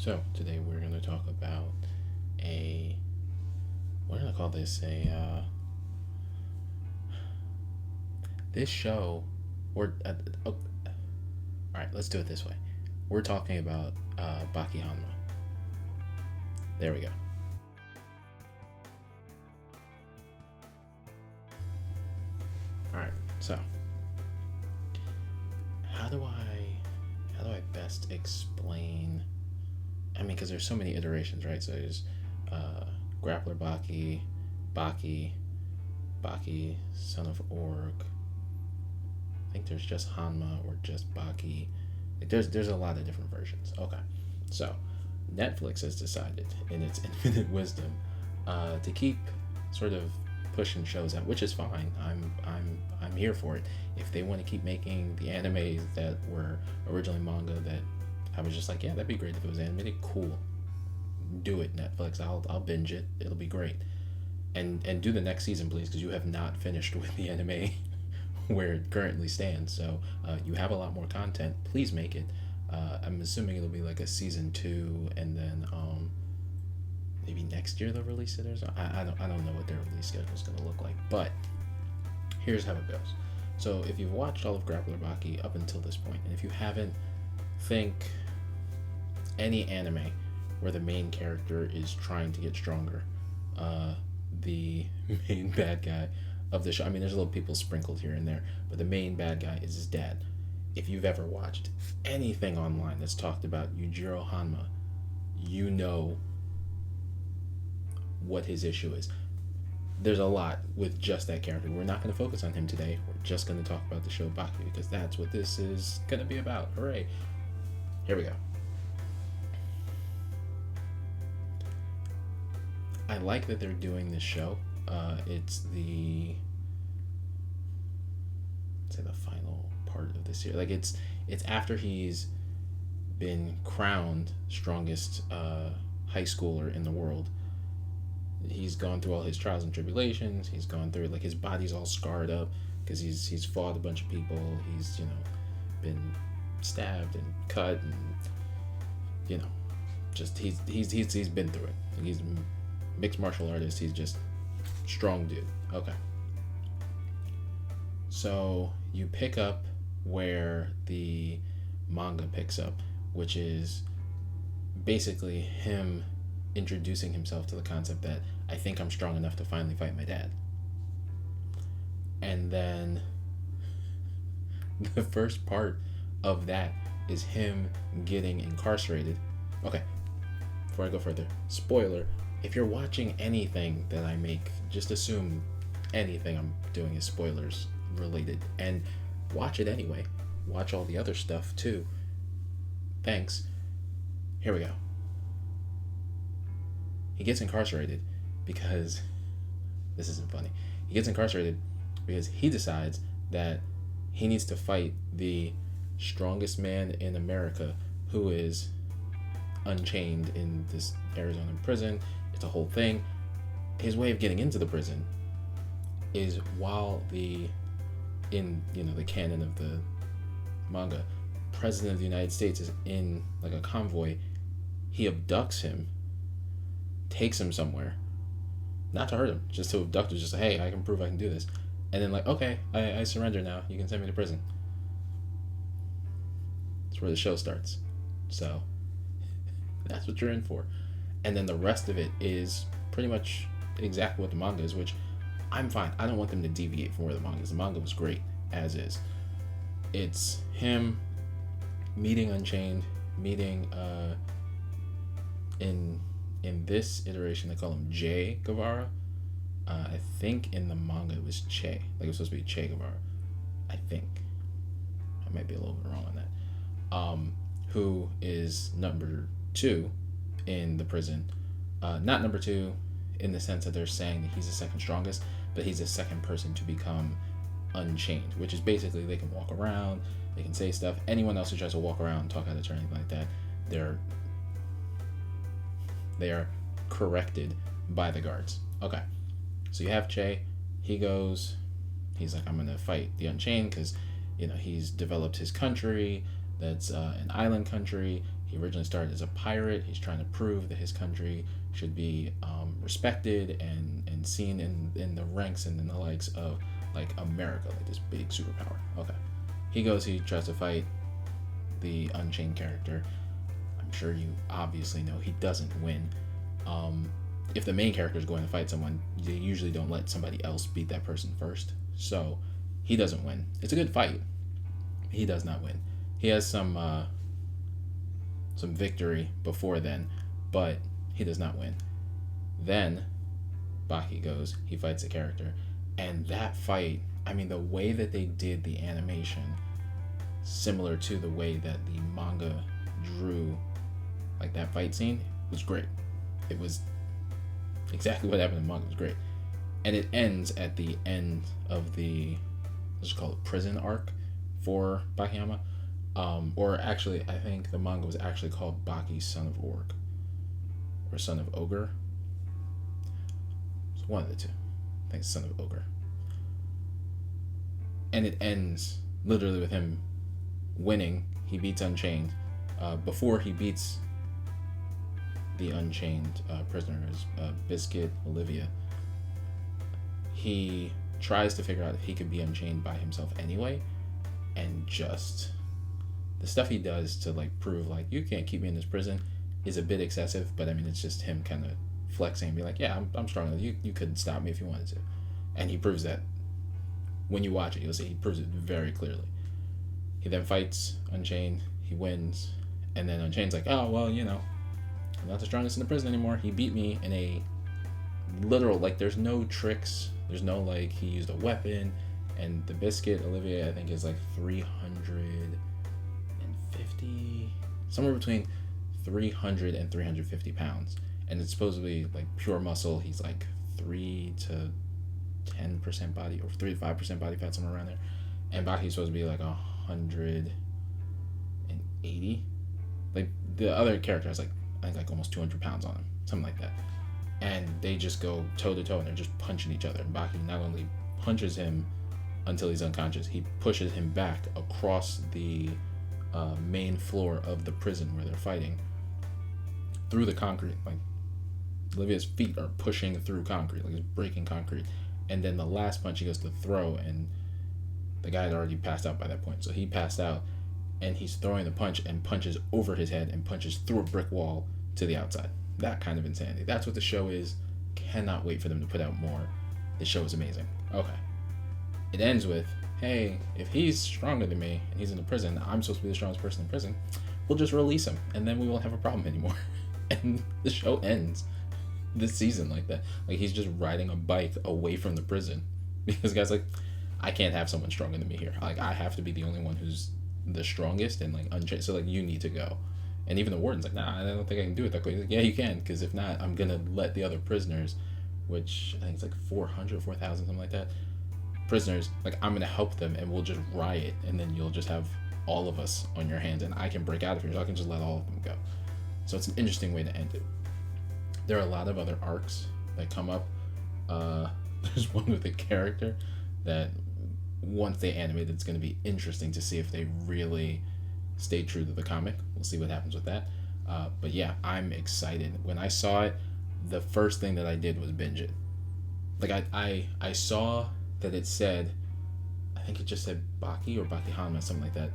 So today we're going to talk about a we're going to call this a this show or all right, let's do it this way. We're talking about Baki Hanma. There we go. All right. So how do I best explain? I mean, because there's so many iterations, right? So there's Grappler Baki, Baki, Baki, Son of Org. I think there's just Hanma or just Baki. Like there's a lot of different versions. Okay, so Netflix has decided, in its infinite wisdom, to keep sort of pushing shows out, which is fine. I'm here for it. If they want to keep making the animes that were originally manga, that I was just like, yeah, that'd be great if it was animated. Cool, do it, Netflix. I'll binge it. It'll be great. And do the next season, please, because you have not finished with the anime where it currently stands. So you have a lot more content. Please make it. I'm assuming it'll be like a season 2, and then maybe next year they'll release it or something. I don't know what their release schedule is going to look like. But here's how it goes. So if you've watched all of Grappler Baki up until this point, and if you haven't, think any anime where the main character is trying to get stronger. The main bad guy of the show. I mean, there's little people sprinkled here and there, but the main bad guy is his dad. If you've ever watched anything online that's talked about Yujiro Hanma, you know what his issue is. There's a lot with just that character. We're not going to focus on him today. We're just going to talk about the show Baki because that's what this is going to be about. Hooray. Here we go. I like that they're doing this show. It's the final part of this year. Like it's after he's been crowned strongest high schooler in the world. He's gone through all his trials and tribulations. He's gone through, like, his body's all scarred up because he's fought a bunch of people. He's been stabbed and cut and just he's been through it. He's a mixed martial artist. He's just strong dude. Okay. So you pick up where the manga picks up, which is basically him introducing himself to the concept that I think I'm strong enough to finally fight my dad. And then the first part of that is him getting incarcerated. Okay, before I go further, spoiler, if you're watching anything that I make, just assume anything I'm doing is spoilers related, and watch it anyway. Watch all the other stuff too. Thanks. Here we go. He gets incarcerated because this isn't funny. He gets incarcerated because he decides that he needs to fight the strongest man in America, who is unchained in this Arizona prison. It's a whole thing. His way of getting into the prison is while the canon of the manga, President of the United States is in like a convoy. He abducts him, takes him somewhere, not to hurt him, just to abduct him, just like, hey, I can prove I can do this. And then, like, okay, I surrender now. You can send me to prison. That's where the show starts. So that's what you're in for. And then the rest of it is pretty much exactly what the manga is, which I'm fine. I don't want them to deviate from where the manga is. The manga was great as is. It's him meeting Unchained, meeting in this iteration they call him Che Guevara. I think in the manga it was Che. Like, it was supposed to be Che Guevara. I think. I might be a little bit wrong on that. Who is number 2 in the prison. Not number 2 in the sense that they're saying that he's the second strongest, but he's the second person to become unchained, which is basically they can walk around, they can say stuff. Anyone else who tries to walk around, talk out of turn, anything like that, they are corrected by the guards. Okay, so you have Che. He's like, I'm gonna fight the Unchained because he's developed his country that's an island country. He originally started as a pirate. He's trying to prove that his country should be respected and seen in the ranks and in the likes of like America, like this big superpower. Okay. He tries to fight the Unchained character. I'm sure you obviously know he doesn't win. If the main character is going to fight someone, they usually don't let somebody else beat that person first. So he doesn't win. It's a good fight. He does not win. He has some victory before then, but he does not win. Then Baki goes, he fights the character, and that fight, I mean, the way that they did the animation, similar to the way that the manga drew like that fight scene, was great. It was exactly what happened in the manga. It was great. And it ends at the end of the, let's just call it prison arc for Bakayama. Or actually, I think the manga was actually called Baki Son of Ogre. Or Son of Ogre. It's one of the two. I think it's Son of Ogre. And it ends literally with him winning. He beats Unchained. Before he beats the Unchained prisoners, Biscuit, Olivia, he tries to figure out if he could be unchained by himself anyway, and just the stuff he does to like prove like you can't keep me in this prison is a bit excessive, but I mean it's just him kind of flexing and be like, yeah, I'm stronger than you. You couldn't stop me if you wanted to, and he proves that. When you watch it, you'll see he proves it very clearly. He then fights Unchained. He wins, and then Unchained's like, oh well, you know, I'm not the strongest in the prison anymore. He beat me in a literal, like, there's no tricks. There's no like he used a weapon. And the Biscuit, Olivia, I think is like 350, somewhere between 300 and 350 pounds. And it's supposedly like pure muscle. He's like 3 to 10% body, or 3 to 5% body fat, somewhere around there. And Baki's supposed to be like 180. Like the other character has like, I think like almost 200 pounds on him, something like that. And they just go toe to toe and they're just punching each other. And Baki not only punches him until he's unconscious, he pushes him back across the main floor of the prison where they're fighting through the concrete. Like Olivia's feet are pushing through concrete, like it's breaking concrete. And then the last punch he goes to throw, and the guy had already passed out by that point. So he passed out, and he's throwing the punch and punches over his head and punches through a brick wall to the outside. That kind of insanity. That's what the show is. Cannot wait for them to put out more. The show is amazing. Okay. It ends with, hey, if he's stronger than me and he's in the prison, I'm supposed to be the strongest person in prison, we'll just release him and then we won't have a problem anymore. And the show ends this season like that. Like he's just riding a bike away from the prison because the guy's like, I can't have someone stronger than me here. Like I have to be the only one who's the strongest and like unchained. So like you need to go. And even the warden's like, nah, I don't think I can do it that quick. He's like, yeah, you can, because if not, I'm gonna let the other prisoners, which I think it's like 4,000, something like that, prisoners, like I'm gonna help them and we'll just riot, and then you'll just have all of us on your hands, and I can break out of here, so I can just let all of them go. So it's an interesting way to end it. There are a lot of other arcs that come up. There's one with a character that once they animate, it's going to be interesting to see if they really stay true to the comic. We'll see what happens with that. But yeah, I'm excited. When I saw it, the first thing that I did was binge it. Like I saw that it said, I think it just said Baki or Baki Hanma, something like that.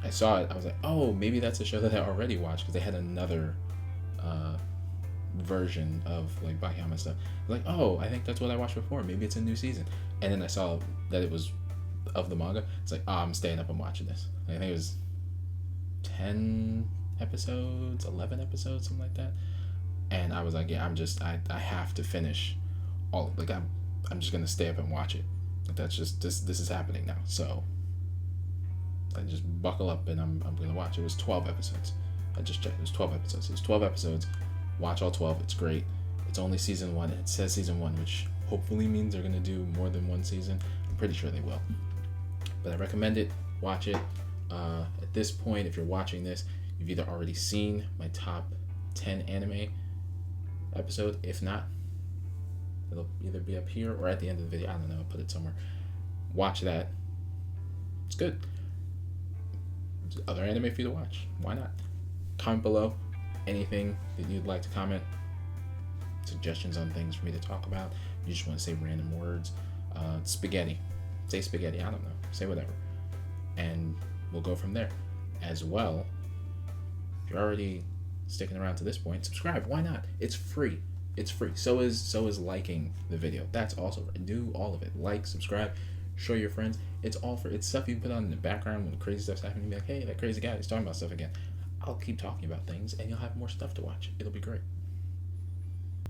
I saw it, I was like, oh, maybe that's a show that I already watched, because they had another version of like Baki Hanma stuff. Like, oh, I think that's what I watched before. Maybe it's a new season. And then I saw that it was of the manga. It's like, oh, I'm staying up and watching this. I think it was 10 episodes, 11 episodes, something like that. And I was like, yeah, I have to finish all, like I'm just gonna stay up and watch it. Like that's just this is happening now. So I just buckle up and I'm gonna watch. It was 12 episodes. I just checked. It was 12 episodes. It was 12 episodes. Watch all 12. It's great. It's only season 1. It says season 1, which hopefully means they're gonna do more than one season. I'm pretty sure they will. But I recommend it. Watch it. At this point, if you're watching this, you've either already seen my top 10 anime episode. If not, it'll either be up here or at the end of the video. I don't know. I'll put it somewhere. Watch that. It's good. There's other anime for you to watch. Why not? Comment below anything that you'd like to comment, suggestions on things for me to talk about. You just want to say random words. Spaghetti. Say spaghetti. I don't know. Say whatever. And we'll go from there. As well, if you're already sticking around to this point, subscribe. Why not? It's free. It's free. So is liking the video. That's also free. Do all of it. Like, subscribe, show your friends. It's all free. It's stuff you can put on in the background when crazy stuff's happening. Be like, hey, that crazy guy is talking about stuff again. I'll keep talking about things, and you'll have more stuff to watch. It'll be great.